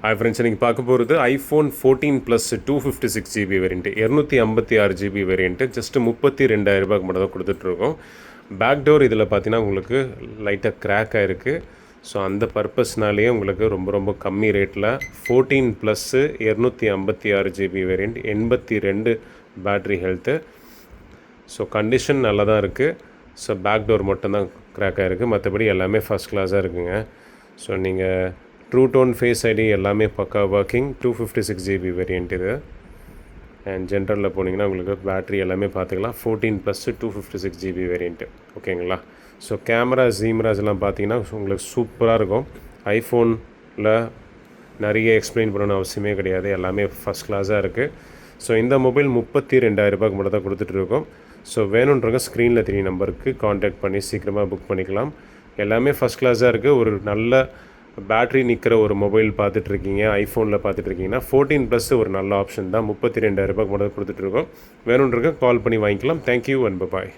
Hi friends, நீங்கள் பார்க்க போகிறது iPhone 14 plus 256 GB variant, 256 GB variant. Just 32,000 மட்டும் தான் கொடுத்துட்ருக்கோம். பேக் டோர் இதில் பார்த்தீங்கன்னா உங்களுக்கு லைட்டாக கிராக் ஆகிருக்கு. ஸோ அந்த பர்பஸ்னாலேயே உங்களுக்கு ரொம்ப ரொம்ப கம்மி ரேட்டில் 14 plus 256 GB variant, 82 battery health. So condition நல்லா தான் இருக்குது. ஸோ பேக் டோர் மட்டும்தான் கிராக் ஆகிருக்கு, மற்றபடி எல்லாமே ஃபஸ்ட் கிளாஸாக இருக்குங்க. ஸோ நீங்கள் ட்ரூ டோன் ஃபேஸ் ஐடி எல்லாமே பக்கா ஒர்க்கிங். 256 ஜிபி வேரியண்ட் இது. அண்ட் ஜென்ரலில் போனீங்கன்னா உங்களுக்கு பேட்ரி எல்லாமே பார்த்துக்கலாம். 14 ப்ளஸ் 256 ஜிபி வேரியண்ட்டு, ஓகேங்களா. ஸோ கேமரா ஜீம்ராஸ்லாம் பார்த்தீங்கன்னா உங்களுக்கு சூப்பராக இருக்கும். ஐஃபோனில் நிறைய எக்ஸ்பிளைன் பண்ணணும்னு அவசியமே கிடையாது, எல்லாமே ஃபஸ்ட் கிளாஸாக இருக்குது. ஸோ இந்த மொபைல் 32,000 மட்டும் தான் கொடுத்துட்ருக்கோம். ஸோ வேணுன்றவங்க ஸ்க்ரீனில் 3 நம்பருக்கு காண்டாக்ட் பண்ணி சீக்கிரமாக புக் பண்ணிக்கலாம். எல்லாமே ஃபஸ்ட் கிளாஸாக இருக்குது. ஒரு நல்ல பேட்ரி நிற்கிற ஒரு மொபைல் பார்த்துட்ருக்கீங்க, ஐஃபோனில் பார்த்துட்ருக்கீங்கன்னா 14 ப்ளஸ் ஒரு நல்ல ஆப்ஷன் தான். 32,000 மட்டும் கொடுத்துட்ருக்கோம். வேணுன்றவங்க கால் பண்ணி வாங்கிக்கலாம். Thank you and bye.